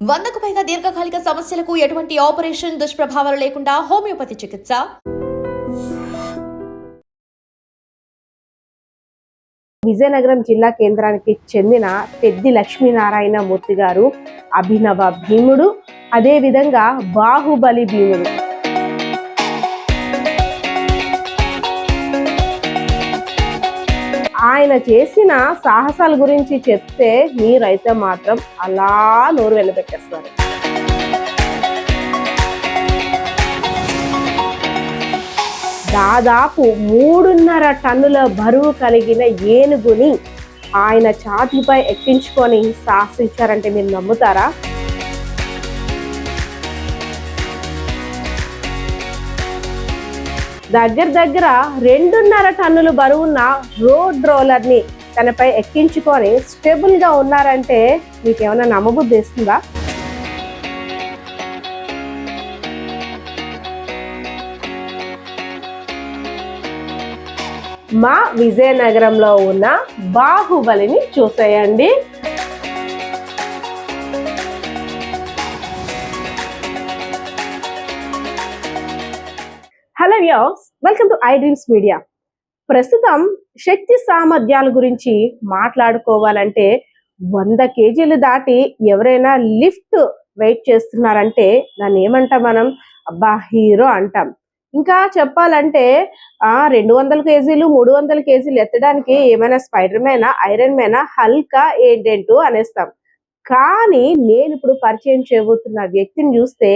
100కు పైగా దీర్ఘకాలిక సమస్యలకు ఎటువంటి ఆపరేషన్ దుష్ప్రభావాలు లేకుండా హోమియోపతి చికిత్స. విజయనగరం జిల్లా కేంద్రానికి చెందిన పెద్ది లక్ష్మీనారాయణ మూర్తి గారు అభినవ భీముడు, అదేవిధంగా బాహుబలి భీముడు. ఆయన చేసిన సాహసాల గురించి చెప్తే మీరైతే మాత్రం అలా నోరు వెళ్ళబెట్టేస్తారు. దాదాపు 3.5 టన్నుల బరువు కలిగిన ఏనుగుని ఆయన ఛాతీపై ఎక్కించుకొని సాహసించారంటే మీరు నమ్ముతారా? దగ్గర 2.5 టన్నులు బరువున్న రోడ్ రోలర్ ని తనపై ఎక్కించుకొని స్టేబుల్ గా ఉన్నారంటే మీకేమైనా నమ్మబుద్ధి వేస్తుందా? మా విజయనగరంలో ఉన్న బాహుబలిని చూసేయండి. Hello viewers, welcome to I dreams media. ప్రస్తుతం శక్తి సామర్థ్యాల గురించి మాట్లాడుకోవాలంటే 100 కేజీలు దాటి ఎవరైనా లిఫ్ట్ వెయిట్ చేస్తున్నారంటే దాన్ని ఏమంటాం మనం? అబ్బా హీరో అంటాం. ఇంకా చెప్పాలంటే 200 కేజీలు 300 కేజీలు ఎత్తడానికి ఏమైనా స్పైడర్ మ్యానా, ఐరన్ మ్యానా, హల్కా ఏంటేంటో అనేస్తాం. కానీ నేను ఇప్పుడు పరిచయం చేయబోతున్న వ్యక్తిని చూస్తే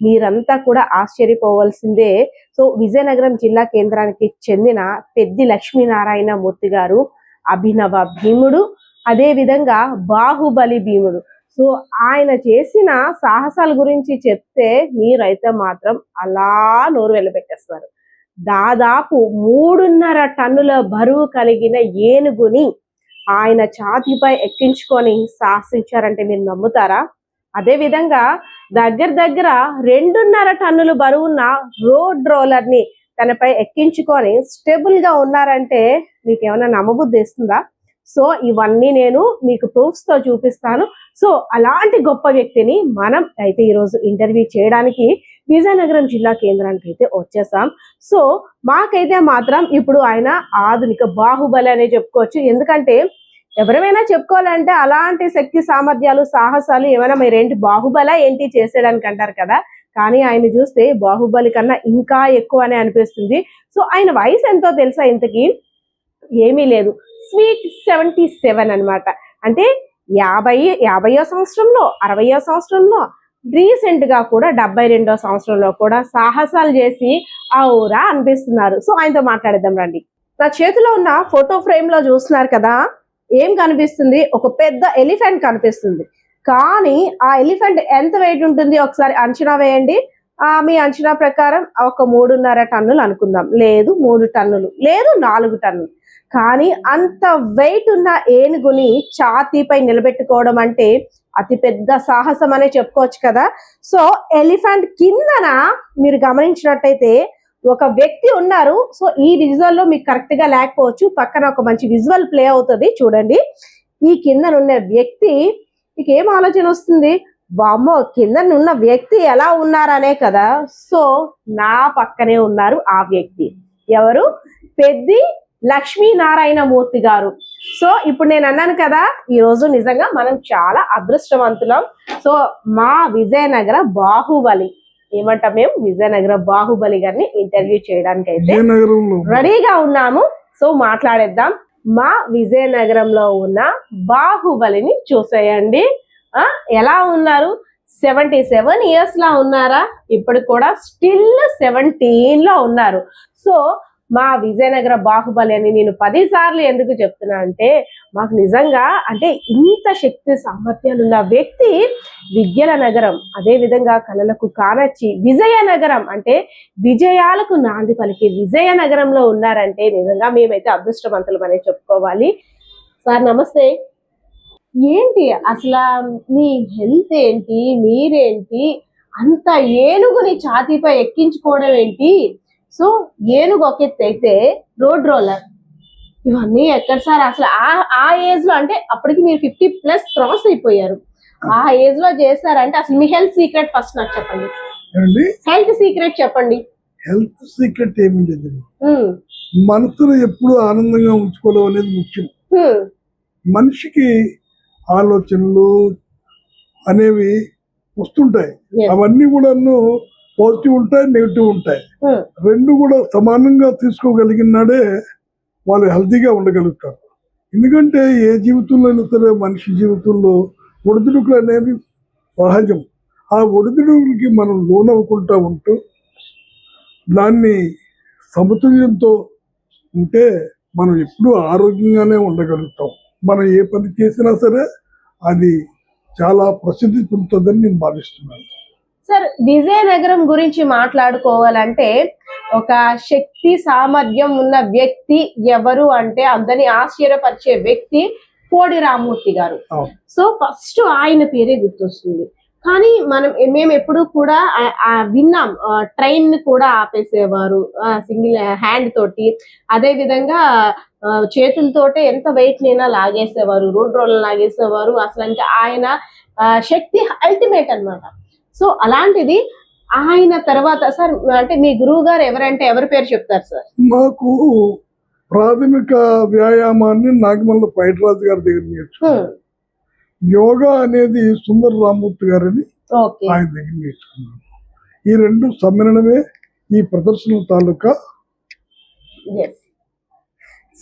మీరంతా కూడా ఆశ్చర్యపోవాల్సిందే. సో విజయనగరం జిల్లా కేంద్రానికి చెందిన పెద్ది లక్ష్మీనారాయణ మూర్తి గారు అభినవ భీముడు, అదేవిధంగా బాహుబలి భీముడు. సో ఆయన చేసిన సాహసాల గురించి చెప్తే మీరైతే మాత్రం అలా నోరు వెళ్ళబెట్టేస్తారు. దాదాపు 3.5 టన్నుల బరువు కలిగిన ఏనుగుని ఆయన ఛాతీపై ఎక్కించుకొని సాహసించారంటే మీరు నమ్ముతారా? అదేవిధంగా దగ్గర 2.5 టన్నులు బరువున్న రోడ్ రోలర్ ని తనపై ఎక్కించుకొని స్టేబుల్ గా ఉన్నారంటే మీకేమైనా నమ్మబుద్ధి వేస్తుందా? సో ఇవన్నీ నేను మీకు ప్రూఫ్స్ తో చూపిస్తాను. సో అలాంటి గొప్ప వ్యక్తిని మనం అయితే ఈరోజు ఇంటర్వ్యూ చేయడానికి విజయనగరం జిల్లా కేంద్రానికి అయితే వచ్చేసాం. సో మాకైతే మాత్రం ఇప్పుడు ఆయన ఆధునిక బాహుబలి అనే చెప్పుకోవచ్చు. ఎందుకంటే ఎవరైనా చెప్పుకోవాలంటే అలాంటి శక్తి సామర్థ్యాలు, సాహసాలు ఏమైనా మీరేంటి బాహుబలి ఏంటి చేసేయడానికి అంటారు కదా, కానీ ఆయన చూస్తే బాహుబలి కన్నా ఇంకా ఎక్కువ అనే అనిపిస్తుంది. సో ఆయన వయసు ఎంతో తెలుసా? ఇంతకీ ఏమీ లేదు, స్వీట్ 77 అనమాట. అంటే 50వ సంవత్సరంలో, 60వ సంవత్సరంలో, రీసెంట్ గా కూడా 72వ సంవత్సరంలో కూడా సాహసాలు చేసి ఔరా అనిపిస్తున్నారు. సో ఆయనతో మాట్లాడేద్దాం రండి. నా చేతిలో ఉన్న ఫోటో ఫ్రేమ్ లో చూస్తున్నారు కదా, ఏం కనిపిస్తుంది? ఒక పెద్ద ఎలిఫెంట్ కనిపిస్తుంది. కానీ ఆ ఎలిఫెంట్ ఎంత వెయిట్ ఉంటుంది ఒకసారి అంచనా వేయండి. మీ అంచనా ప్రకారం ఒక 3.5 టన్నులు అనుకుందాం, లేదు 3 టన్నులు, లేదు 4 టన్నులు. కానీ అంత వెయిట్ ఉన్న ఏనుగుని ఛాతీపై నిలబెట్టుకోవడం అంటే అతి పెద్ద సాహసం అనే చెప్పుకోవచ్చు కదా. సో ఎలిఫెంట్ కిందన మీరు గమనించినట్టయితే ఒక వ్యక్తి ఉన్నారు. సో ఈ విజువల్ లో మీకు కరెక్ట్ గా లేకపోవచ్చు, పక్కన ఒక మంచి విజువల్ ప్లే అవుతుంది చూడండి. ఈ కిందనున్న వ్యక్తి మీకు ఏం ఆలోచన వస్తుంది? వామ్మో, కిందనున్న వ్యక్తి ఎలా ఉన్నారనే కదా. సో నా పక్కనే ఉన్నారు ఆ వ్యక్తి. ఎవరు? పెద్ది లక్ష్మీనారాయణ మూర్తి గారు. సో ఇప్పుడు నేను అన్నాను కదా, ఈ రోజు నిజంగా మనం చాలా అదృష్టవంతులం. సో మా విజయనగర బాహుబలి ఏమంటాం, మేము విజయనగర బాహుబలి గారిని ఇంటర్వ్యూ చేయడానికి అయితే రెడీగా ఉన్నాము. సో మాట్లాడేద్దాం. మా విజయనగరంలో ఉన్న బాహుబలిని చూసేయండి. ఎలా ఉన్నారు? 77 ఇయర్స్ లా ఉన్నారా? ఇప్పుడు కూడా స్టిల్ 17 లో ఉన్నారు. సో మా విజయనగర బాహుబలి అని నేను 10 సార్లు ఎందుకు చెప్తున్నా అంటే, మాకు నిజంగా అంటే ఇంత శక్తి సామర్థ్యాలు ఉన్న వ్యక్తి విద్యల నగరం, అదే విధంగా కళలకు కానొచ్చి విజయనగరం అంటే విజయాలకు నాంది పలికి విజయనగరంలో ఉన్నారంటే నిజంగా మేమైతే అదృష్టవంతులం అనే చెప్పుకోవాలి. సార్ నమస్తే. ఏంటి అసలు మీ హెల్త్ ఏంటి, మీరేంటి, అంత ఏనుగుని ఛాతీపై ఎక్కించుకోవడం ఏంటి? సో ఏనుగు ఒక ఎత్తు అయితే రోడ్ రోలర్ ఇవన్నీ ఎక్కడ సార్? అసలు ఆ ఏజ్ లో అంటే అప్పటికి మీరు 50+ క్రాస్ అయిపోయారు. ఆ ఏజ్ లో చేస్తారంటే అసలు మీ హెల్త్ సీక్రెట్ ఫస్ట్ నాకు చెప్పండి. ఏమండి హెల్త్ సీక్రెట్ చెప్పండి. హెల్త్ సీక్రెట్ ఏమీ లేదండి. ఉమ్, మనసును ఎప్పుడు ఆనందంగా ఉంచుకోవడం అనేది ముఖ్యం. ఉమ్, మనిషికి ఆలోచనలు అనేవి వస్తుంటాయి. yes, అవన్నీ కూడా పాజిటివ్ ఉంటాయి, నెగిటివ్ ఉంటాయి. ఉమ్, రెండు కూడా సమానంగా తీసుకోగలిగినాడే వాళ్ళు హెల్తీగా ఉండగలుగుతారు. ఎందుకంటే ఏ జీవితంలో అయినా సరే మనిషి జీవితంలో ఒడిదుడుకులు అనేవి సహజం. ఆ ఒడిదుడుకులకి మనం లోనవ్వకుండా ఉంటూ దాన్ని సమతుల్యంతో ఉంటే మనం ఎప్పుడూ ఆరోగ్యంగానే ఉండగలుగుతాం. మనం ఏ పని చేసినా సరే అది చాలా ప్రసిద్ధి పొందుతుందని నేను భావిస్తున్నాను. సార్ విజయనగరం గురించి మాట్లాడుకోవాలంటే ఒక శక్తి సామర్థ్యం ఉన్న వ్యక్తి ఎవరు అంటే అందరిని ఆశ్చర్యపరిచే వ్యక్తి కోడి రామ్మూర్తి గారు. అవును. సో ఫస్ట్ ఆయన పేరే గుర్తొస్తుంది. కానీ మేము ఎప్పుడు కూడా విన్నాం, ట్రైన్ కూడా ఆపేసేవారు సింగిల్ హ్యాండ్ తోటి. అదే విధంగా చేతులతోటే ఎంత వెయిట్ నైనా లాగేసేవారు, రోడ్ రోలర్ లాగేసేవారు. అసలు అంటే ఆయన శక్తి అల్టిమేట్ అన్నమాట. సో అలాంటిది ఆయన తర్వాత సార్ అంటే మీ గురువు గారు ఎవరంటే ఎవరి పేరు చెప్తారు సార్? మాకు ప్రాథమిక వ్యాయామాన్ని నాగమల్ల పైటరాజు గారి దగ్గర నేర్చుకున్నాను. యోగా అనేది సుందర రామ్మూర్తి గారని ఓకే, ఆయన దగ్గర నేర్చుకున్నాను. ఈ రెండు సమ్మేళనమే ఈ ప్రదర్శన తాలూకా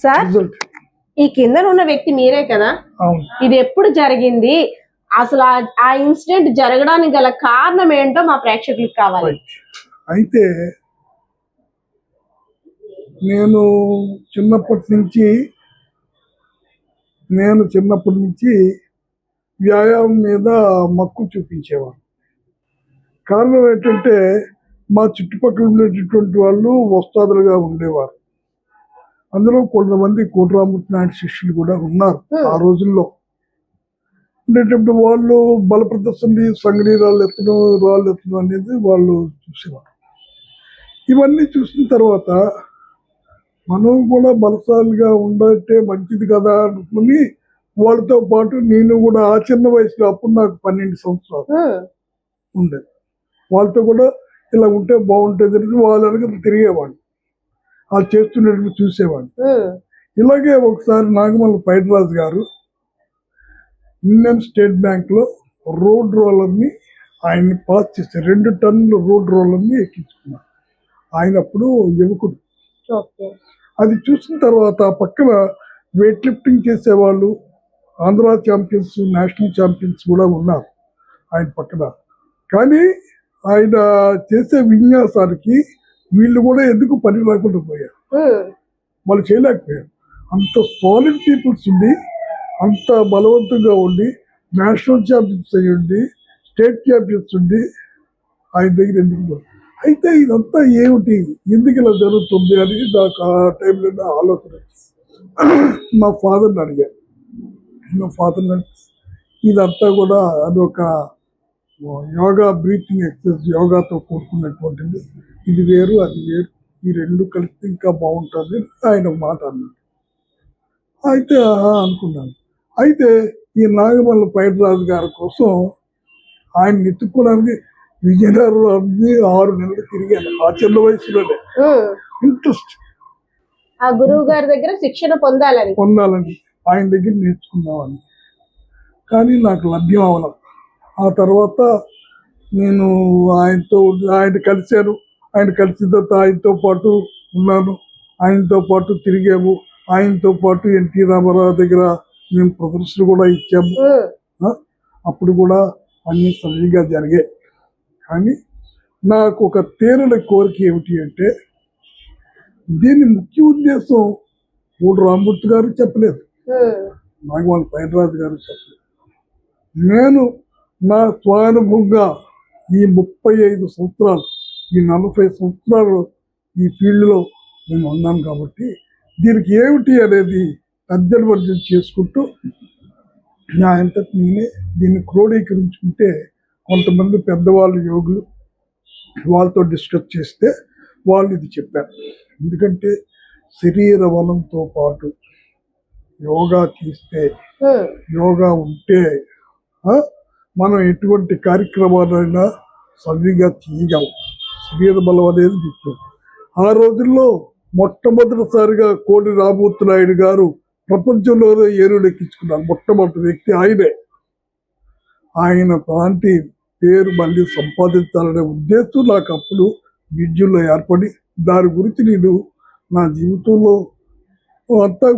సార్. రిజల్ట్. ఈ కింద ఉన్న వ్యక్తి మీరే కదా? అవును. ఇది ఎప్పుడు జరిగింది, అసలు ఆ ఇన్సిడెంట్ జరగడానికి గల కారణం ఏంటో మా ప్రేక్షకులకు కావాలి. అయితే నేను చిన్నప్పటి నుంచి వ్యాయామం మీద మక్కువ చూపించేవాడు. కారణం ఏంటంటే మా చుట్టుపక్కల ఉండేటటువంటి వాళ్ళు వస్తాదులుగా ఉండేవారు. అందులో కొంతమంది కోటరామూర్తి నాయుడు శిష్యులు కూడా ఉన్నారు. ఆ రోజుల్లో ఉండేటప్పుడు వాళ్ళు బల ప్రదర్శన, సంగడి రాళ్ళు ఎత్తడం అనేది వాళ్ళు చూసేవారు. ఇవన్నీ చూసిన తర్వాత మనం కూడా బలశాలిగా ఉండటే మంచిది కదా అనుకుని వాళ్ళతో పాటు నేను కూడా ఆ చిన్న వయసులో, అప్పుడు నాకు 12 సంవత్సరాలు ఉండేది, వాళ్ళతో కూడా ఇలా ఉంటే బాగుంటుంది అని వాళ్ళ వెనక తిరిగేవాడిని. వాళ్ళు చేస్తున్నట్టు చూసేవాడిని. ఇలాగే ఒకసారి నాగమల్ల పైటరాజు గారు ఇండియన్ స్టేట్ బ్యాంక్ లో రోడ్ రోలర్ని ఆయన్ని పాస్ చేస్తే 2 టన్నుల రోడ్ రోలర్ని ఎక్కించుకున్నారు. ఆయన అప్పుడు యువకుడు. అది చూసిన తర్వాత పక్కన వెయిట్ లిఫ్టింగ్ చేసేవాళ్ళు, ఆంధ్ర ఛాంపియన్స్, నేషనల్ ఛాంపియన్స్ కూడా ఉన్నారు ఆయన పక్కన. కానీ ఆయన చేసే విన్యాసానికి వీళ్ళు కూడా ఎందుకు పని రాకుండా పోయారు, వాళ్ళు చేయలేకపోయారు. అంత సాలిడ్ పీపుల్స్ ఉండి, అంత బలవంతంగా ఉండి, నేషనల్ ఛాంపియన్స్ అయ్యి ఉండి, స్టేట్ ఛాంపియన్స్ ఉండి ఆయన దగ్గర ఎందుకు. అయితే ఇదంతా ఏమిటి, ఎందుకు ఇలా జరుగుతుంది అని నాకు ఆ టైంలో ఆలోచన వచ్చింది. మా ఫాదర్ని అడిగాను. ఇదంతా కూడా అదొక యోగా, బ్రీతింగ్ ఎక్సర్సైజ్, యోగాతో కూడుకున్నటువంటిది. ఇది వేరు, అది వేరు, ఈ రెండు కలిసి ఇంకా బాగుంటుంది ఆయన మాట అన్నాడు. అయితే అనుకున్నాను. అయితే ఈ నాగమల్ల పైటరాజు గారి కోసం ఆయన ఎత్తుకోవడానికి విజయనగరాన్ని 6 నెలలు తిరిగాను. ఆ చిన్న వయసులోనే ఇంట్రెస్ట్, ఆ గురువు గారి దగ్గర శిక్షణ పొందాలని ఆయన దగ్గర నేర్చుకున్నామని. కానీ నాకు లభ్యం అవ్వడం. ఆ తర్వాత నేను ఆయన కలిశాను. ఆయన కలిసిన తర్వాత ఆయనతో పాటు ఉన్నాను, ఆయనతో పాటు తిరిగాము, ఆయనతో పాటు ఎన్టీ రామారావు దగ్గర మేము ప్రదర్శన కూడా ఇచ్చాము. అప్పుడు కూడా అన్నీ సరిగ్గా జరిగాయి. కానీ నాకు ఒక తీరని కోరిక ఏమిటి అంటే, దీని ముఖ్య ఉద్దేశం కోడి రామ్మూర్తి గారు చెప్పలేదు, నాగమల్ల పైటరాజు గారు చెప్పలేదు. నేను నా స్వానుభవంగా ఈ 35 సంవత్సరాలు, ఈ 40 సంవత్సరాలు ఈ ఫీల్డ్లో నేను ఉన్నాను కాబట్టి దీనికి ఏమిటి అనేది తర్జన చేసుకుంటూ నా అంతటి నేనే దీన్ని క్రోడీకరించుకుంటే, కొంతమంది పెద్దవాళ్ళు యోగులు వాళ్ళతో డిస్కస్ చేస్తే వాళ్ళు ఇది చెప్పారు. ఎందుకంటే శరీర బలంతో పాటు యోగా చేస్తే, యోగా ఉంటే మనం ఎటువంటి కార్యక్రమాలైనా సవ్యంగా చేయగలం. శరీర బలం అనేది ముఖ్యం. ఆ రోజుల్లో మొట్టమొదటిసారిగా కోడి రామూర్తి నాయుడు గారు ప్రపంచంలోనే ఏనుగులు ఎక్కించుకున్నారు. మొట్టమొదటి వ్యక్తి ఆయనే. ఆయన అలాంటి పేరు మళ్ళీ సంపాదించాలనే ఉద్దేశం నాకు అప్పుడు విద్యుల్లో ఏర్పడి, దాని గురించి నేను నా జీవితంలో అంతా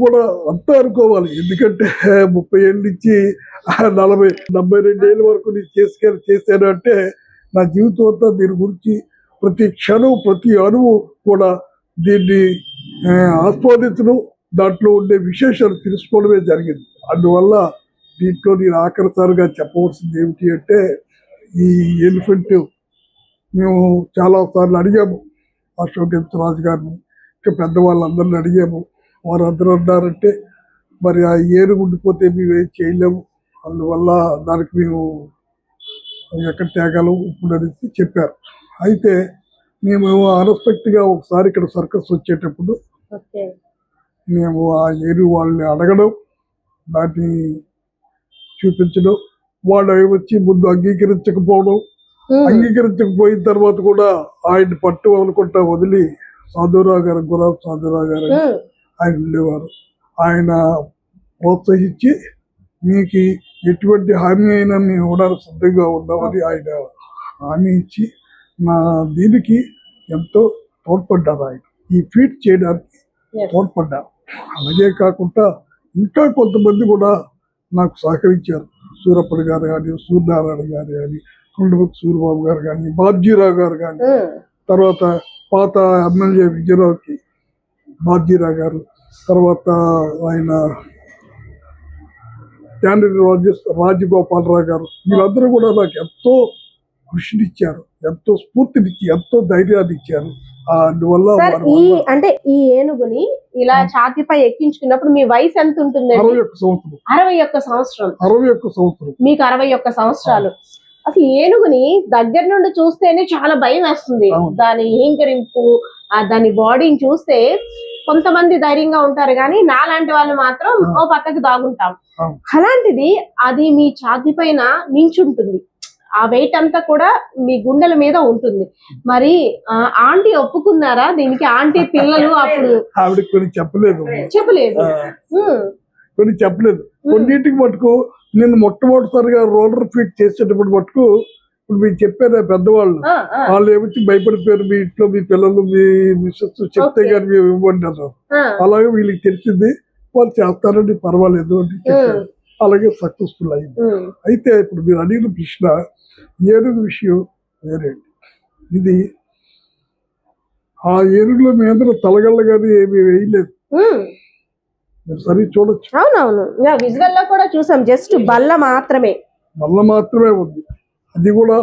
అనుకోవాలి. ఎందుకంటే 30 ఏళ్ళ నుంచి 72 ఏళ్ళ వరకు నేను చేశాను అంటే నా జీవితం అంతా దీని గురించి ప్రతి క్షణం ప్రతి అణువు కూడా దీన్ని ఆస్వాదించడం, దాంట్లో ఉండే విశేషాలు తెలుసుకోవడమే జరిగింది. అందువల్ల దీంట్లో నేను ఆఖరిసారిగా చెప్పవలసింది ఏమిటి అంటే, ఈ ఎలిఫెంట్ మేము చాలాసార్లు అడిగాము అశోక్ రాజు గారిని, ఇంకా పెద్దవాళ్ళందరిని అడిగాము. వారందరూ అన్నారంటే మరి ఆ ఏనుగు ఉండిపోతే మేము ఏం చేయలేము, అందువల్ల దానికి మేము ఎక్కడ తేగలం ఇప్పుడు అనేసి చెప్పారు. అయితే మేము అన్ఎక్స్పెక్ట్గా ఒకసారి ఇక్కడ సర్కస్ వచ్చేటప్పుడు మేము ఆ ఏనుగు వాళ్ళని అడగడం, దాన్ని చూపించడం, వాళ్ళు వచ్చి ముందు అంగీకరించకపోవడం, అంగీకరించకపోయిన తర్వాత కూడా ఆయన పట్టు అనుకుంటా వదిలి సాధురావు గారు, గులాబ్ సాధురావు గారు ఆయన ఉండేవారు. ఆయన ప్రోత్సహించి మీకు ఎటువంటి హామీ అయినా మేము ఇవ్వడానికి సిద్ధంగా ఉన్నామని ఆయన హామీ ఇచ్చి నా దీనికి ఎంతో తోడ్పడ్డారు. ఆయన ఈ ఫీట్ చేయడానికి తోడ్పడ్డారు. అలాగే కాకుండా ఇంకా కొంతమంది కూడా నాకు సహకరించారు. సూరప్పటి గారు కానీ, సూర్యనారాయణ గారు కానీ, కొండపతి సూర్యబాబు గారు కానీ, బాబ్జీరావు గారు కానీ, తర్వాత పాత ఎమ్మెల్యే విజయరావుకి బాబ్జీరావు గారు, తర్వాత ఆయన క్యాండిడేట్ రాజగోపాలరావు గారు, వీళ్ళందరూ కూడా నాకు ఎంతో కృషినిచ్చారు, ఎంతో స్ఫూర్తినిచ్చి, ఎంతో ధైర్యాన్ని ఇచ్చారు. అందువల్ల అంటే ఈ ఏనుగుని ఇలా ఛాతీపై ఎక్కించుకున్నప్పుడు మీ వయసు ఎంత ఉంటుంది? 61 సంవత్సరం. మీకు 61 సంవత్సరాలు. అసలు ఏనుగుని దగ్గర నుండి చూస్తేనే చాలా భయం వేస్తుంది. దాని హీంకరింపు, దాని బాడీని చూస్తే కొంతమంది ధైర్యంగా ఉంటారు కానీ నాలాంటి వాళ్ళు మాత్రం ఓ పక్కకి దాగుంటాం. అలాంటిది అది మీ ఛాతీ పైన నించుంటుంది. ఆ వెయిట్ అంతా కూడా మీ గుండెల మీద ఉంటుంది. మరి ఆంటీ ఒప్పుకున్నారా దీనికి? ఆంటీ పిల్లలు అప్పుడు ఆవిడ కొన్ని చెప్పలేదు. కొన్నింటికి మటుకు నేను మొట్టమొదటిసారిగా రోలర్ ఫీట్ చేసేటప్పుడు మటుకు ఇప్పుడు మీరు చెప్పారు పెద్దవాళ్ళు, వాళ్ళు ఏమొచ్చి భయపడిపోయారు, మీ ఇంట్లో మీ పిల్లలు మీ మిస్సెస్ చెప్తే కానీ మేము ఇవ్వండి అన్నారు. అలాగే వీళ్ళకి తెలిసింది, వాళ్ళు చేస్తారని పర్వాలేదు అని చెప్పారు. అలాగే సక్సెస్ఫుల్ అయింది. అయితే ఇప్పుడు మీరు అడిగిన ప్రశ్న ఏనుగు విషయం వేరే. ఇది ఆ ఏనుగుల మీద తలగళ్ళ కానీ ఏమి వేయలేదు. మీరు సరి చూడొచ్చు. అవునవును, విజువల్ లో కూడా చూసాం. జస్ట్ బల్ల మాత్రమే ఉంది. అది కూడా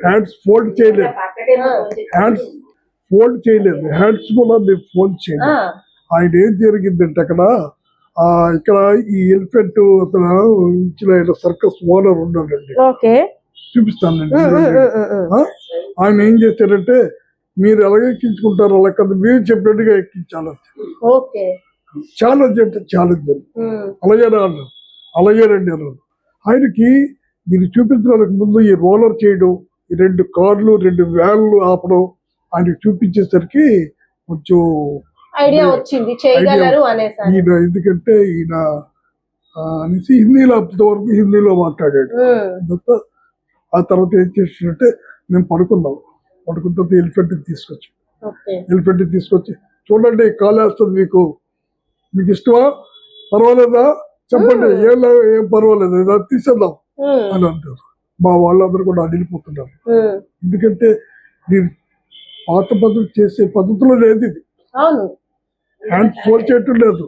హ్యాండ్స్ ఫోల్డ్ చేయలేదు. హ్యాండ్స్ కూడా మేము ఫోల్డ్ చేయలేదు. ఆయన ఏం జరిగిందంటే ఇక్కడ ఈ ఎలిఫెంట్ అతను ఇచ్చిన సర్కస్ ఓనర్ ఉన్నాడండి, చూపిస్తానండి. ఆయన ఏం చేశారంటే, మీరు ఎలాగ ఎక్కించుకుంటారు అలా కదా, మీరు చెప్పినట్టుగా ఎక్కించాలి. ఛాలెంజ్ అంటే ఛాలెంజ్ అని. అలాగేనండి అన్నారు. ఆయనకి మీరు చూపించడానికి ముందు ఈ రోలర్ చేయడం, ఈ 2 కార్లు 2 వ్యాన్లు ఆపడం ఆయనకి చూపించేసరికి కొంచెం ఐడియా వచ్చింది, చేయగలరు అనేసి. ఎందుకంటే ఈయన అనేసి హిందీలో అప్పటివరకు హిందీలో మాట్లాడాడు. ఆ తర్వాత ఏం చేసినట్టే మేము పడుకుంటే ఎలిఫెంట్ తీసుకొచ్చి చూడండి, కాలు వేస్తుంది, మీకు ఇష్టమా, పర్వాలేదా చెప్పండి, ఏం పర్వాలేదు, అది తీసేద్దాం అని అంటారు. మా వాళ్ళందరూ కూడా అడిగిపోతున్నారు. ఎందుకంటే నేను పాత పద్ధతి చేసే పద్ధతిలో లేదు ఇది. హ్యాండ్స్ ఫోల్డ్ చేయటం లేదు,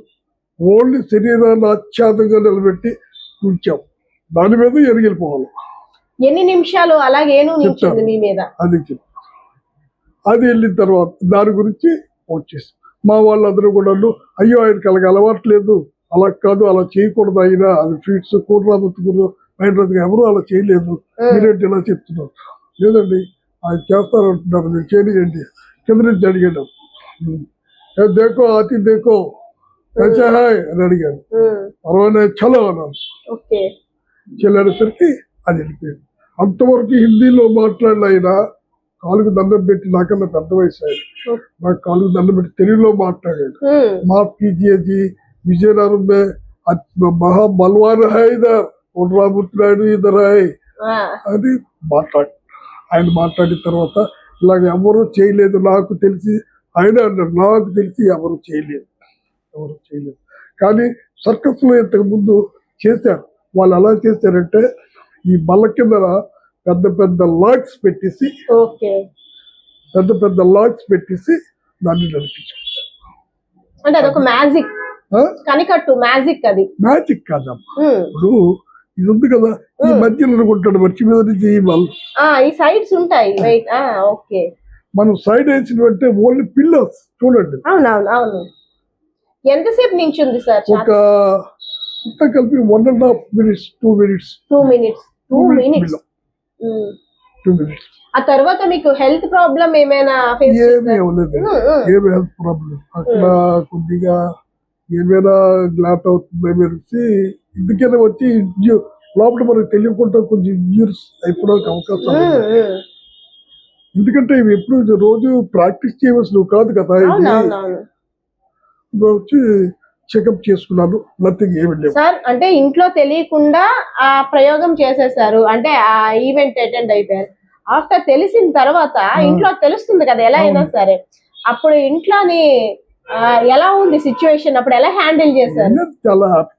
ఓన్లీ శరీరాన్ని ఆచ్ఛాదంగా నిలబెట్టి ఉంచాం, దాని మీద ఎరిగిపోవాలి. ఎన్ని నిమిషాలు అలాగేను అది అది వెళ్ళిన తర్వాత దాని గురించి వచ్చేసి మా వాళ్ళందరూ కూడా అయ్యో ఆయనకి అలాగ అలవాట్లేదు, అలా కాదు, అలా చేయకూడదు, అయినా అది ఫీట్స్ కూడరాబుతుకున్నారు, ఎవరు అలా చేయలేదు, మీరేంటి ఇలా చెప్తున్నారు. లేదండి ఆయన చేస్తారంటున్నారు, మీరు చేయనియండి. కింద నుంచి అడిగాడు, దేకో అతి దేకో कैसा है అని అడిగాడు. పర్వాలేదు చలో అన్నాను. చెల్లెసరికి అది వెళ్ళిపోయింది. అంతవరకు హిందీలో మాట్లాడిన ఆయన కాలుకు దండం పెట్టి నాకన్నా పెద్ద వయసు ఆయన నాకు కాలుకు దండం పెట్టి తెలుగులో మాట్లాడాడు. మాఫ్ कीजिए जी विजयनगरम में మహా బల్వాన్ హై ఇదర్ రామూర్తినాయుడు ఇదర్ హై అని ఆయన మాట్లాడిన తర్వాత ఇలాగ ఎవరు చేయలేదు నాకు తెలిసి ఆయన అన్నారు నాకు తెలిసి ఎవరు చేయలేదు కానీ సర్కస్ లో ఇంతకు ముందు చేశారు. వాళ్ళు ఎలా చేశారంటే ఈ బల్ల కింద పెద్ద పెద్ద లాక్స్ పెట్టేసి దాన్ని నడిపించారు. అంటే అదొక మ్యాజిక్ కనికట్టు మ్యాజిక్. అది మ్యాజిక్ కాదమ్మా. ఇప్పుడు ఇది ఉంది కదా ఈ మధ్యలో అనుకుంటాడు మర్చి మీద నుంచి ఈ సైడ్స్ ఉంటాయి. ఓకే మనం సైడ్ వేసినట్టే ఓన్లీ పిల్లర్స్ చూడండి. అవును ఎంతసేపు నుంచి ఉంది సార్? ఒక ఇంత కలిపి 1.5 minutes 2 minutes ఆ తర్వాత మీకు హెల్త్ ప్రాబ్లం ఏమైనా ఏమీ అవ్వలేదు. ఏమి హెల్త్ ప్రాబ్లం అక్కడ కొద్దిగా ఏమైనా గ్లాట్ అవుతుంది అనేసి ఇందుకైనా వచ్చి లోపల మనకు తెలియకుండా కొంచెం ఇంజూరీస్ అయిపోవడానికి అవకాశం. ఎందుకంటే ఇవి ఎప్పుడు రోజు ప్రాక్టీస్ చేయవలసినవి కాదు కదా. వచ్చి చెకప్ చేసుకున్నాను, నథింగ్ ఏమి లేదు సార్. అంటే ఇంట్లో తెలియకుండా ఆ ప్రయోగం చేసేసారు, అంటే ఆ ఈవెంట్ అటెండ్ అయిపోయారు. ఆఫ్టర్ తెలిసిన తర్వాత ఇంట్లో తెలుస్తుంది కదా ఎలా అయినా సరే, అప్పుడు ఇంట్లోని ఎలా ఉంది సిచ్యువేషన్, అప్పుడు ఎలా హ్యాండిల్ చేశారు? చాలా హ్యాపీ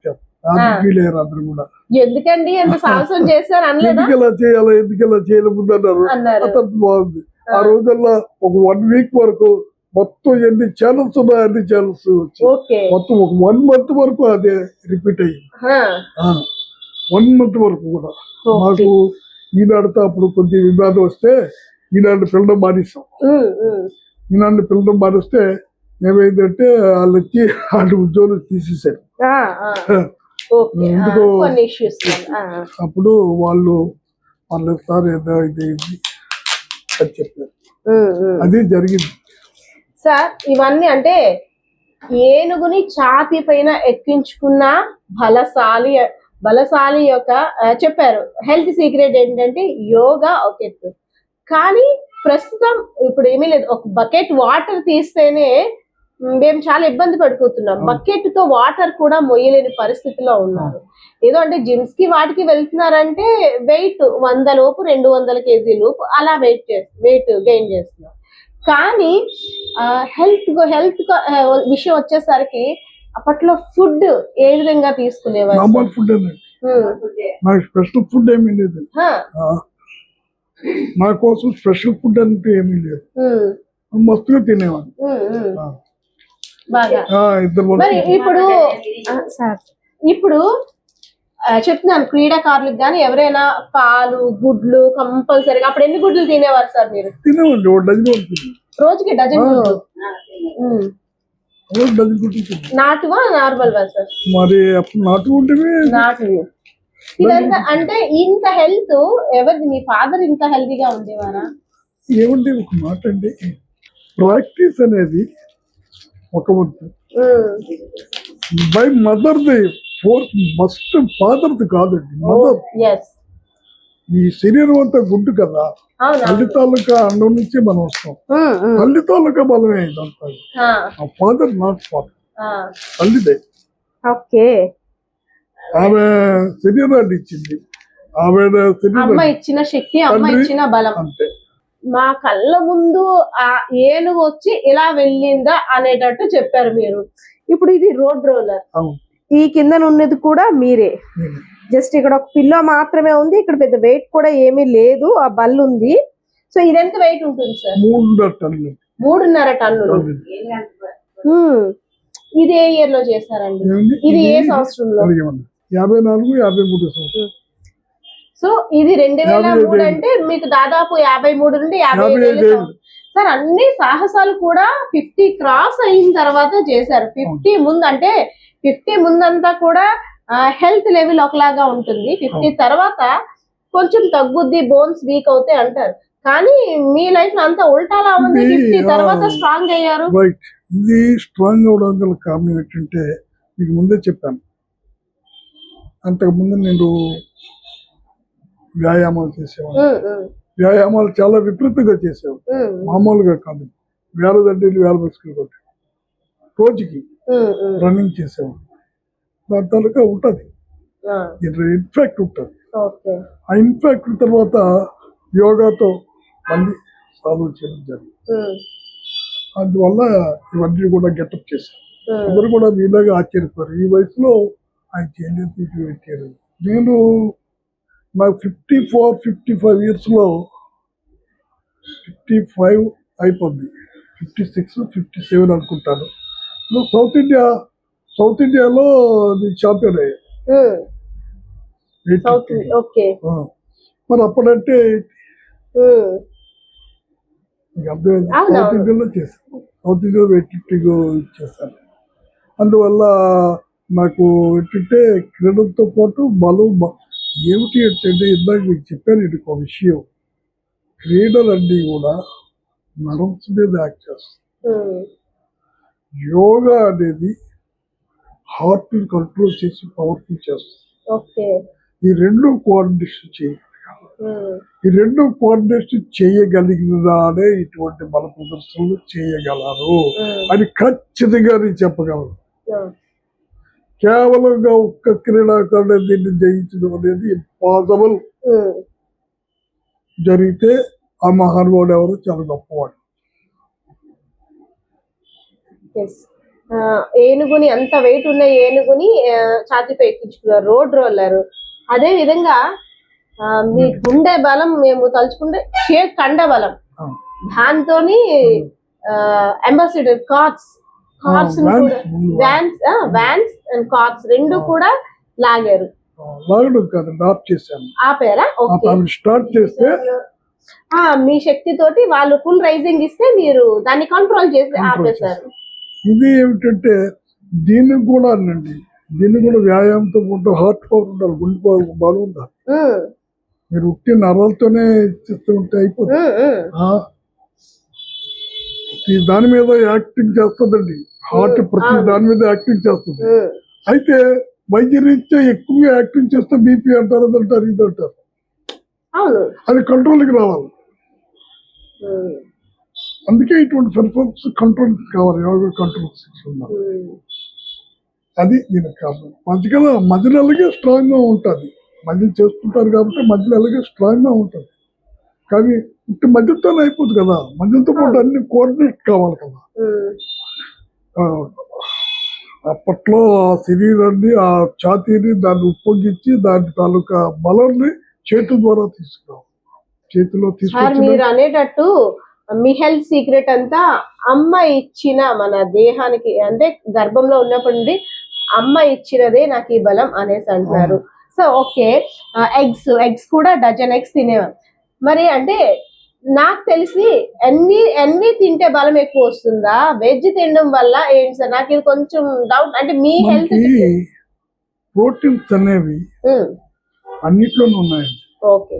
ఫీల్ అయ్యారు అందరూ కూడా. ఎందుకండి ఎంత సాహసం చేశారు అనలేదా? ఎందుకు ఎలా చేయలేముందు అన్నారు. బాగుంది. ఆ రోజుల్లో ఒక 1 week వరకు మొత్తం ఎన్ని ఛానల్స్ ఉన్నాయో అన్ని ఛానల్స్ మొత్తం ఒక 1 month వరకు అదే రిపీట్ అయ్యింది. 1 month వరకు కూడా మాకు ఈనాడుతో అప్పుడు కొద్ది వివాదం వస్తే ఈనాడు పిల్లడం మానేస్తే ఏమైందంటే వాళ్ళు వచ్చి వాళ్ళు ఉద్యోగులు తీసేశారు. ఎందుకో అప్పుడు వాళ్ళు సార్ ఏదో ఇది అని చెప్పారు. అది జరిగింది సార్. ఇవన్నీ అంటే ఏనుగుని ఛాతీ పైన ఎక్కించుకున్న బలశాలి యొక్క చెప్పారు. హెల్త్ సీక్రెట్ ఏంటంటే యోగా ఒక ఎత్తు, కానీ ప్రస్తుతం ఇప్పుడు ఏమీ లేదు. ఒక బకెట్ వాటర్ తీస్తేనే మేము చాలా ఇబ్బంది పడిపోతున్నాం. బకెట్ తో వాటర్ కూడా మొయ్యలేని పరిస్థితిలో ఉన్నారు. ఏదో అంటే జిమ్స్ కి వాటికి వెళ్తున్నారంటే వెయిట్ 100 లోపు 200 kg లోపు అలా వెయిట్ గెయిన్ చేస్తున్నారు. కానీ హెల్త్ విషయం వచ్చేసరికి అప్పట్లో ఫుడ్ ఏ విధంగా తీసుకునేవారు? స్పెషల్ ఫుడ్ ఏమీ లేదు. నా కోసం స్పెషల్ ఫుడ్ అంటే ఏమీ లేదు. మస్తుగా తినేవాడు. ఇప్పుడు చెప్తున్నాను, క్రీడాకారులకు కానీ ఎవరైనా పాలు గుడ్లు కంపల్సరీగా, అప్పుడు ఎన్ని గుడ్లు తినేవారు సార్ మీరు? తినేవాళ్ళు రోజుకి డజన్ నాటువా నార్మల్వా సార్? మరి అప్పుడు నాటు ఇదంతా అంటే ఇంత హెల్త్ ఎవరిది? మీ ఫాదర్ ఇంత హెల్తీగా ఉండేవారా? ఏమంటే ఒక మాట అండి, ప్రాక్టీస్ అనేది ఒక వంతు బై మదర్ ది ఫోర్స్ మస్ట్ ఫాదర్ది కాదండి. మదర్ ఈ శరీరం అంతా గుడ్డు కదా, తల్లి తాలూకా అన్నం నుంచి మనం వస్తాం. తల్లి తాలూకా బలమే ఇదంతా. ఫాదర్ నాట్ ఫాదర్, తల్లిదే. ఆమె శరీరాన్ని ఇచ్చింది, ఆమె అమ్మ ఇచ్చిన శక్తి, అమ్మ ఇచ్చిన బలం. అంతే. మా కళ్ళ ముందు ఆ ఏనుగు వచ్చి ఇలా వెళ్ళిందా అనేటట్టు చెప్పారు మీరు. ఇప్పుడు ఇది రోడ్ రోలర్, ఈ కింద ఉన్నది కూడా మీరే. జస్ట్ ఇక్కడ ఒక పిల్లో మాత్రమే ఉంది, ఇక్కడ పెద్ద వెయిట్ కూడా ఏమీ లేదు. ఆ బల్ ఉంది. సో ఇదెంత వెయిట్ ఉంటుంది సార్? 3.5 టన్నులు. ఇది ఏ ఇయర్ లో చేశారండి? ఇది ఏ సంవత్సరంలో? 54-53 సంవత్సరం. సో ఇది 2003 అంటే మీకు దాదాపు 53 నుండి 55 సార్. అన్ని సాహసాలు కూడా 50 క్రాస్ అయిన తర్వాత చేశారు. 50 ముందు అంటే 50 ముందంతా కూడా హెల్త్ లెవెల్ ఒకలాగా ఉంటుంది. 50 తర్వాత కొంచెం తగ్గుద్ది, బోన్స్ వీక్ అవుతాయి అంటారు. కానీ మీ లైఫ్ లో అంతా ఉల్టాలా ఉంది. 50 తర్వాత స్ట్రాంగ్ అయ్యారు. ఇది స్ట్రాంగ్ అవడం గల కారణం ఏంటంటే మీకు ముందే చెప్పాను, అంతకుముందు నేను వ్యాయామాలు చేసేవాడు. ఉమ్, ఉమ్, వ్యాయామాలు చాలా విపరీతంగా చేసేవాడు, ఉమ్, మామూలుగా కాదు. వేల దండీలు వేల బస్సులు కొట్టి రోజుకి ఉమ్, ఉమ్. రన్నింగ్ చేసేవాడు. దాని తాలూకా ఉంటుంది, ఆ, ఇన్ఫాక్ట్ ఉంటుంది. ఓకే. ఆ ఇన్ఫాక్ట్ తర్వాత యోగాతో మళ్ళీ సాధన చేయడం జరిగింది. ఉమ్, అందువల్ల ఇవన్నీ కూడా గెటప్ చేశాను. ఉమ్, అందరూ కూడా మీలాగా ఆశ్చర్యపోయారు, ఈ వయసులో ఆయన చేయలేదు పెట్టారు. నేను నాకు 54-55 ఇయర్స్లో 55 అయిపోద్ది, 56-57 అనుకుంటాను. నువ్వు సౌత్ ఇండియాలో ఛాంపియన్ అయ్యాను. ఉమ్. South okay. మరి అప్పుడంటే ఉమ్, ఇంకా అర్థమైంది. అవును, సౌత్ అవును. ఇండియాలో చేశాను, సౌత్ ఇండియాలో వెయిట్ లిఫ్టింగ్ చేశాను. అందువల్ల నాకు ఏంటంటే క్రీడలతో పాటు ఏమిటి అంటే ఇందాక మీకు చెప్పాను, ఇది ఒక విషయం. క్రీడలన్నీ కూడా నర్వ్స్ మీద యాక్ట్ చేస్తాయి. ఉమ్, యోగా అనేది హార్ట్ని కంట్రోల్ చేసి పవర్ఫుల్ చేస్తుంది. ఓకే. ఈ రెండు కోఆర్డినేషన్ చేయగలగాలి. ఉమ్, ఈ రెండు కోఆర్డినేషన్ చేయగలిగినదానే ఇటువంటి బల ప్రదర్శనలు చేయగలరు ఉమ్, అని ఖచ్చితంగా నేను చెప్పగలను. ఉమ్, కేవలంగా ఒక్క క్రీడాకారుడు దీన్ని జయించడం అనేది ఇంపాసిబుల్. ఉమ్. జరిగితే ఆ మహానుభావుడు ఎవరు చాలా గొప్పవాడు. Yes. ఏనుగుని అంత వెయిట్ ఉన్న ఏనుగుని ఛాతీపై ఎక్కించుకున్నారు, రోడ్ రోలర్. అదే విధంగా మీ గుండె బలం మేము తలుచుకుంటే కండ బలం, ఆ, దాంతోని ambassador cars vans and cars రెండు కూడా లాగారు. లాగడం కాదు, డ్రాప్ చేశాను. ఆపారా? ఓకే. స్టార్ట్ చేస్తే మీ శక్తి తోటి వాళ్ళు ఫుల్ రైజింగ్ ఇస్తే మీరు దాన్ని కంట్రోల్ చేసి ఆపేశారు. ఇది ఏమిటంటే దీనికి కూడా అనండి, దీన్ని కూడా వ్యాయామంతో పాటు హార్ట్ పవర్ ఉండాలి, గుండె పవర్ బలం ఉండాలి. ఉమ్, మీరు ఉట్టి నరాలతోనే చేస్తూ ఉంటే అయిపోతుంది. ఉమ్, ఉమ్. ప్రతి దాని మీద యాక్టింగ్ చేస్తుందండి హార్ట్, ప్రతి దాని మీద యాక్టింగ్ చేస్తుంది. ఉమ్, అయితే వైద్యరీత్యా ఎక్కువగా యాక్టింగ్ చేస్తే బీపీ అంటారు, అది అంటారు, ఇది అంటారు. అవును. అది కంట్రోల్కి రావాలి. ఉమ్, అందుకే ఇటువంటి పెర్ఫార్మెన్స్ కంట్రోల్ కావాలి, యోగా కంట్రోల్ ఉండాలి. ఉమ్. అది దీనికి కారణం. మధ్యలో అలాగే స్ట్రాంగ్గా ఉంటుంది, మధ్యలో చేసుకుంటారు కాబట్టి మధ్యలో అలాగే స్ట్రాంగ్గా ఉంటుంది. కానీ ఇంటి మధ్యతోనే అయిపోతుంది కదా, మధ్యతో పాటు అన్ని కోఆర్డినేట్ కావాలి కదా. ఆ, అప్పట్లో ఆ శరీరాన్ని, ఆ ఛాతీని దాన్ని ఉప్పొంగించి దాని తాలూకా బలాన్ని చేతుల ద్వారా తీసుకురావాలి. చేతిలో సార్ తీసుకొచ్చి మీరు అనేటట్టు మీ హెల్త్ సీక్రెట్ అంతా అమ్మ ఇచ్చిన మన దేహానికి, అంటే గర్భంలో ఉన్నప్పటి నుండి అమ్మ ఇచ్చినదే నాకు ఈ బలం అనేసి అంటున్నారు. సో ఓకే, ఎగ్స్ కూడా డజన్ ఎగ్స్ తినేవారు. మరి అంటే నాకు తెలిసి ఎన్ని తింటే బలం ఎక్కువ వస్తుందా, వెజ్ తినడం వల్ల ఏంటి సార్? నాకు ఇది కొంచెం డౌట్. అంటే మీ హెల్త్ ప్రోటీన్స్ అనేవి అన్నిట్లోనూ ఉన్నాయండి. ఓకే.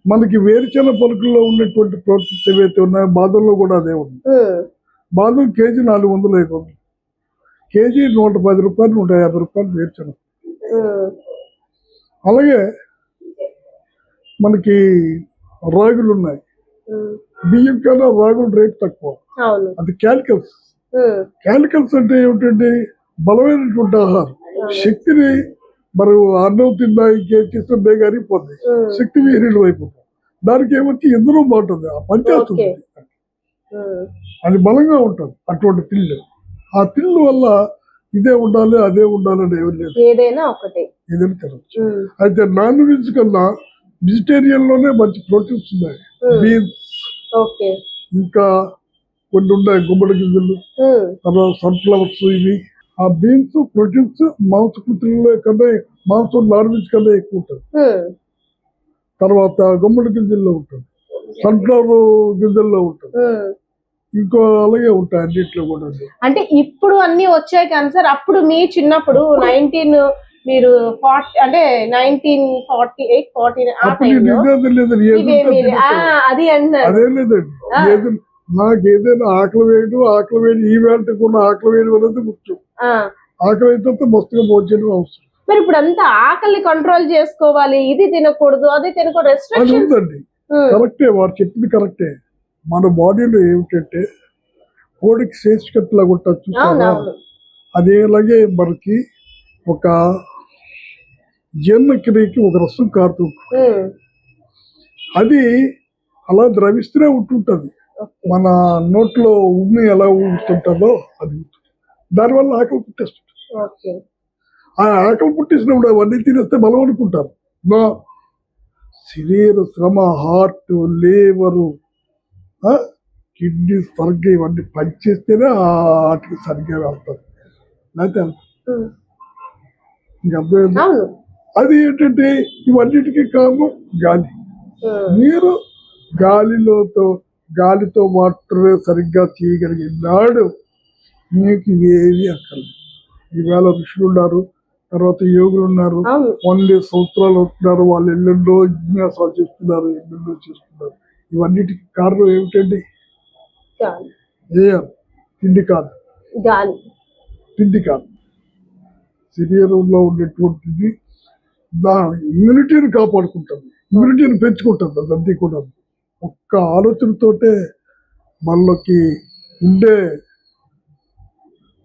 మనకి వేరుచెన పలుకుల్లో ఉన్నటువంటి ప్రోటీన్స్ ఏవైతే ఉన్నాయో బాదంలో కూడా అదే ఉంది. బాదం కేజీ 400-500, కేజీ 110 రూపాయలు 150 రూపాయలు వేరుచెన. అలాగే మనకి రాగులు ఉన్నాయి, బియ్యం కన్నా రాగులు రేట్ తక్కువ. అది క్యాలికల్స్ అంటే ఏమిటండి, బలమైనటువంటి ఆహారం. శక్తిని మరి అన్నం తిన్నా ఇంకేం చేస్తే బేగా అరిగిపోతుంది, శక్తి వీరులు అయిపోతుంది. దానికి ఏమొచ్చి ఎందులో బాగుంటుంది, ఆ పనిచేస్తుంది, అది బలంగా ఉంటుంది. అటువంటి తిళ్ళు, ఆ తిళ్ళు వల్ల ఇదే ఉండాలి అదే ఉండాలి అని ఏమి లేదు, ఏదైనా తినచ్చు. అయితే నాన్ వెజ్ కన్నా వెజిటేరియన్ లోనే మంచి ప్రోటీన్స్ ఉన్నాయి. బీన్స్, ఇంకా కొన్ని ఉన్నాయి, గుమ్మడి గింజలు, తర్వాత సన్ఫ్లవర్స్. ఇవి ఆ బీన్స్ ప్రోటీన్స్ మాంసకృతుల్లో కన్నా, మాంసం నాన్ వెజ్ కన్నా ఎక్కువ ఉంటుంది. తర్వాత గుమ్మడి గింజల్లో ఉంటుంది, సన్ఫ్లవర్ గింజల్లో ఉంటుంది, ఇంకో అలాగే ఉంటాయి అన్నింటిలో కూడా. అంటే ఇప్పుడు అన్ని వచ్చాయి కానీ సార్, అప్పుడు మీ చిన్నప్పుడు 1940 అంటే 1948-40 అది అన్నారు. అదే లేదండి, నాకు ఏదైనా ఆకలి వేయడం ఈ వేళ ఆకలి వేయడం అనేది ముఖ్యం. ఆకలి అయితే మస్తుగా భోజనం అవసరం. మరి ఇప్పుడు అంతా ఆకలిని కంట్రోల్ చేసుకోవాలి, ఇది తినకూడదు అది తినకూడదు, అది రెస్ట్రిక్షన్స్. ఉందండి. కరెక్టే, వారు చెప్పింది కరెక్టే. మన బాడీలో ఏమిటంటే కోడికి శేషకట్లాగా ఉంటుంది చూసారా, అవునవును. అదేలాగే మనకి ఒక జీర్ణక్రియకి ఒక రసం కారుతుంది. అది అలా ద్రవిస్తూనే ఉంటుంటుంది. మన నోట్లో ఉమ్మి ఎలా ఊగుతుంటుందో అది ఉంటుంది. దానివల్ల ఆకలి పుట్టేస్తుంది. ఓకే. ఆ ఆకలి పుట్టేసినప్పుడు అవన్నీ తినేస్తే బలం అనుకుంటారు. నా శరీర శ్రమ, హార్ట్, లివరు, కిడ్నీ సరిగ్గా ఇవన్నీ పనిచేస్తేనే వాటికి సరిగ్గా వెళ్తారు. లేకపోతే ఇంక అర్థమైంది. అవును. అది ఏంటంటే ఇవన్నిటికీ కారణం గాలి. మీరు గాలితో మాత్రమే సరిగ్గా చేయగలిగినాడు మీకు ఏది అక్కర్లేదు. ఈవేళ ఋషులు ఉన్నారు, తర్వాత యోగులు ఉన్నారు, అవును. 100 సంవత్సరాలు ఉంటున్నారు, వాళ్ళు ఎన్నెన్నో విన్యాసాలు చేస్తున్నారు, ఎన్నెన్నో చేస్తున్నారు. ఇవన్నిటికి కారణం ఏమిటండి? గాలి. తిండి కాదు, గాలి. తిండి కాదు. శరీరంలో ఉండేటువంటిది ఇమ్యూనిటీని కాపాడుకుంటుంది, ఇమ్యూనిటీని పెంచుకుంటుంది. అదంతా కూడా ఒక్క ఆలోచనతోటే మనకి ఉండే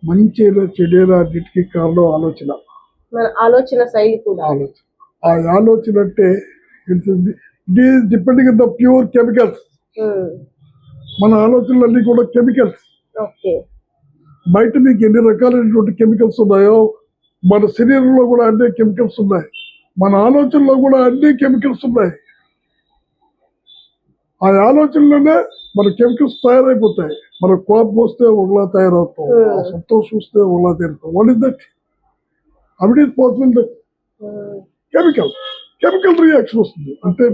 మంచిగా చెడేలా అన్నిటికీ కారణం ఆలోచన. మన ఆలోచన శైలి కూడా. ఆలోచన, ఆ ఆలోచన అంటే it is depending on the pure chemicals. మన ఆలోచనలన్నీ కూడా కెమికల్స్. ఓకే. బయట మీకు ఎన్ని రకాలైనటువంటి కెమికల్స్ ఉన్నాయో మన శరీరంలో కూడా అన్ని కెమికల్స్ ఉన్నాయి, మన ఆలోచనలో కూడా అన్ని కెమికల్స్ ఉన్నాయి. ఆ ఆలోచనలోనే మన కెమికల్స్ తయారైపోతాయి. మన కోపం వస్తే ఒకలా తయారవుతాం, ఆ సంతోషం వస్తే ఒకలా తయారవుతాం. What is that? అవిట్ is possible that chemical reaction వస్తుంది. అంటే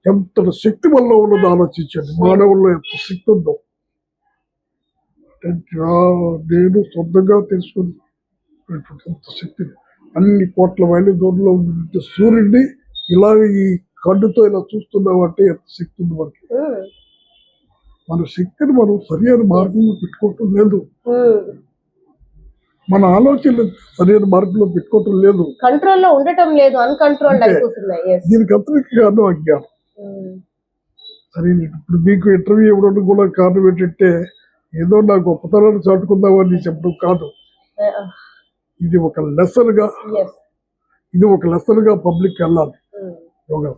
ఎంత శక్తి వల్ల ఉన్నదో ఆలోచించండి. మానవుల్లో ఎంత శక్తి ఉందో నేను సొంతంగా తెలుసుకుని ఎంత శక్తి. అన్ని కోట్ల మైళ్ళ దూరంలో ఉండే సూర్యుడిని ఇలాగ ఈ కన్నుతో ఇలా చూస్తున్నామంటే ఎంత శక్తి ఉంది మనకి. మన శక్తిని మనం సరైన మార్గంలో పెట్టుకోవటం లేదు, మన ఆలోచనలు సరైన మార్గంలో పెట్టుకోవటం లేదు, కంట్రోల్లో ఉండటం లేదు, అన్కంట్రోల్డ్ అయిపోతున్నాయి. దీనికి అంతరికి కారణం అజ్ఞానం. సరే, ఇప్పుడు మీకు ఇంటర్వ్యూ ఇవ్వడానికి కూడా కారణం ఏంటంటే ఏదో నా గొప్పతనాన్ని చాటుకుందామని చెప్పడం కాదు. ఇది ఒక లెసన్ గా పబ్లిక్ వెళ్ళాలి యోగా.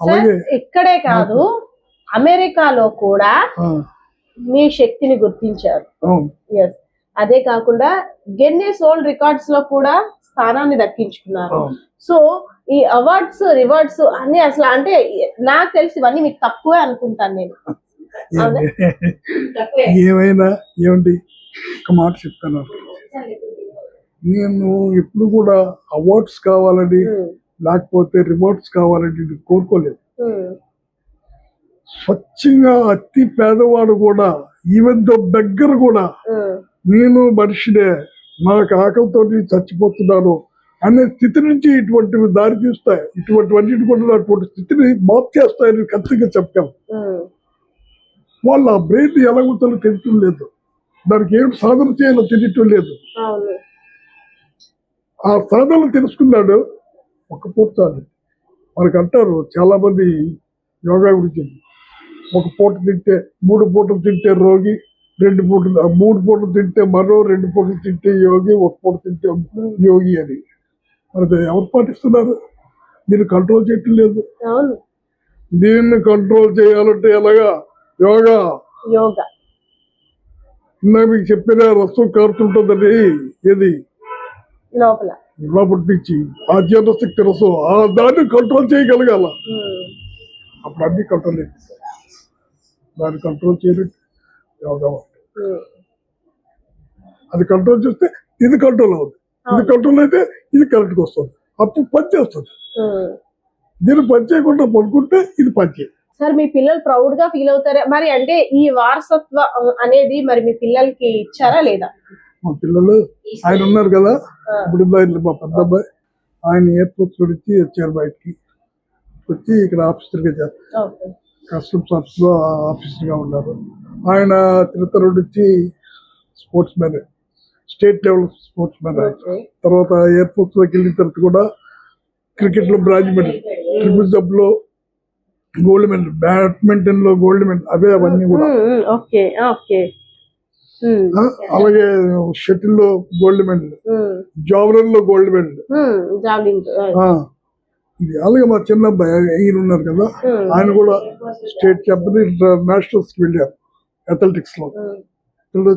అలాగే ఇక్కడే కాదు, అమెరికాలో కూడా మీ శక్తిని గుర్తించారు. ఎస్, అదే కాకుండా గిన్నెస్ వరల్డ్ రికార్డ్స్ లో కూడా స్థానాన్ని దక్కించుకున్నారు. సో ఈ అవార్డ్స్ రివార్డ్స్ అన్ని అసలు అంటే నాకు తెలిసి ఇవన్నీ మీకు తక్కువే అనుకుంటాను నేను. ఏమైనా ఏమండి, ఒక మాట చెప్తాను. నేను ఎప్పుడు కూడా అవార్డ్స్ కావాలని లేకపోతే రివార్డ్స్ కావాలని కోరుకోలేదు. స్వచ్ఛంగా అతి పేదవాడు కూడా, ఈవెన్ దో దగ్గర కూడా నేను మనిషినే, నాకు ఆకలితో చచ్చిపోతున్నాను అనే స్థితి నుంచి ఇటువంటివి దారి తీస్తాయి. ఇటువంటివన్నిటి కూడా అటువంటి స్థితిని మార్చేస్తాయని ఖచ్చితంగా చెప్పగలను. వాళ్ళు ఆ బ్రెయిన్ ఎలా ఉంచాలో తెలియటం లేదు, దానికి ఏమిటి సాధన చేయాలో తెలియటం లేదు. ఆ సాధనలు తెలుసుకున్నాడు ఒక పూట చాలు. మనకు అంటారు చాలా మంది యోగా గురించి, ఒక పూట తింటే 3 పూటలు తింటే రోగి, 2 పూటలు 3 పూటలు తింటే మరో 2 పూటలు తింటే యోగి, 1 పూట తింటే యోగి అని. మరి ఎవరు పాటిస్తున్నారు? దీన్ని కంట్రోల్ చేయటం లేదు. దీన్ని కంట్రోల్ చేయాలంటే ఎలాగా? యోగా. ఇందాక మీకు చెప్పిన రసం కారుతుంటుందని, ఏది లోపల నుంచి ఆ జీర్ణశక్తి రసం, దాన్ని కంట్రోల్ చేయగలగాల. అప్పుడు అన్ని కంట్రోల్ అయిపోతాయి. దాన్ని కంట్రోల్ చేయలేదు యోగా. అది కంట్రోల్ చేస్తే ఇది కంట్రోల్ అవుతుంది, ఇది కంట్రోల్ అయితే ఇది కరెక్ట్గా వస్తుంది, అప్పుడు పని చేస్తుంది. దీన్ని పని చేయకుండా పడుకుంటే ఇది పని చేయదు. సార్, మీ పిల్లలు ప్రౌడ్ గా ఫీల్ అవుతారా మరి? అంటే ఈ వారసత్వం అనేది మరి మీ పిల్లలకి ఇచ్చారా లేదా? మా పిల్లలు ఆయన ఉన్నారు కదా, ఇప్పుడు మా పెద్ద అబ్బాయి, ఆయన ఎయిర్పోర్ట్ నుంచి వచ్చారు, బయటికి వచ్చి ఇక్కడ ఆఫీసర్గా చేస్తారు, కస్టమ్స్ ఆఫీస్లో ఆఫీసర్గా ఉన్నారు. ఆయన తిరుత్తరు నుంచి స్టేట్ లెవెల్ స్పోర్ట్స్ మ్యాన్ ఆయన. ఓకే. తర్వాత ఎయిర్ ఫోర్స్లోకి వెళ్ళిన తర్వాత కూడా క్రికెట్లో బ్రాంజ్ మెడల్, ట్రిపుల్ జంప్లో గోల్డ్ మెడల్, బ్యాడ్మింటన్లో గోల్డ్ మెడల్, అవన్నీ కూడా. ఓకే. ఓకే. అలాగే షటిల్లో గోల్డ్ మెడల్, జావలిన్లో గోల్డ్ మెడల్. జావ్లిన్. ఇది అలాగే మా చిన్న అబ్బాయి ఈయన ఉన్నారు కదా, ఆయన కూడా స్టేట్ ఛాంపియన్, నేషనల్స్కి వెళ్ళారు అథ్లెటిక్స్లో,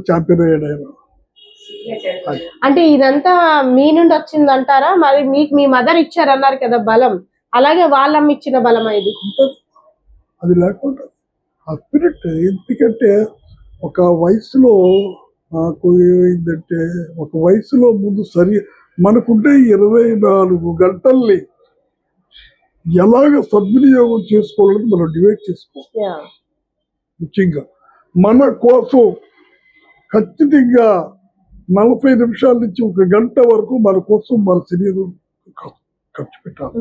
ఛాంపియన్ అయ్యాడు ఆయన. అంటే ఇదంతా మీ నుండి వచ్చింది అంటారా? మరి మీకు మీ మదర్ ఇచ్చారన్నారు కదా బలం, అలాగే వాళ్ళమ్మ ఇచ్చిన బలమా ఇది? అది లేకుండా ఆ స్పిరిట్, ఎందుకంటే ఒక వయసులో నాకు ఏమైందంటే, ఒక వయసులో ముందు మనకుంటే 24 గంటల్ని ఎలాగ సద్వినియోగం చేసుకోవాలని మనం డివైడ్ చేసుకోవాలి. ముఖ్యంగా మన కోసం ఖచ్చితంగా 40 నిమిషాల నుంచి 1 గంట వరకు మన కోసం మన శరీరం ఖర్చు పెట్టాలి.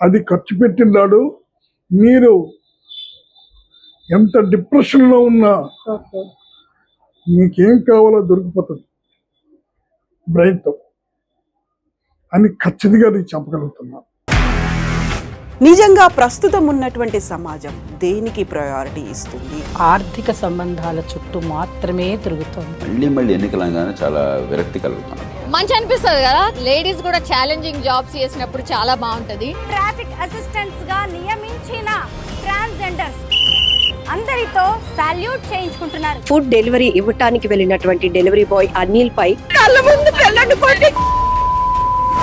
అది ఖర్చు పెట్టినాడు మీరు ఎంత డిప్రెషన్లో ఉన్నా మీకేం కావాలో దొరికిపోతుంది బ్రెయిన్తో అని ఖచ్చితంగా నేను చెప్పగలుగుతున్నాను. నిజంగా ప్రస్తుతం ఉన్నటువంటి సమాజం దేనికి ప్రయారిటీ ఇస్తుంది? ఆర్థిక సంబంధాల చుట్టూ మాత్రమే తిరుగుతోంది. మళ్ళీ ఎన్నికలంగానే చాలా విరక్తి కలుగుతున్నాం. మంచి అనిపిస్తుంది కదా, లేడీస్ కూడా ఛాలెంజింగ్ జాబ్స్ చేసినప్పుడు చాలా బాగుంటది. ట్రాఫిక్ అసిస్టెంట్స్ గా నియమించిన ట్రాన్స్జెండర్స్ అందరితో సాల్యూట్ చేయించుకుంటున్నారు. ఫుడ్ డెలివరీ ఇవ్వటానికి వెళ్ళినటువంటి డెలివరీ బాయ్ అనిల్ పై కళ్ళ ముందు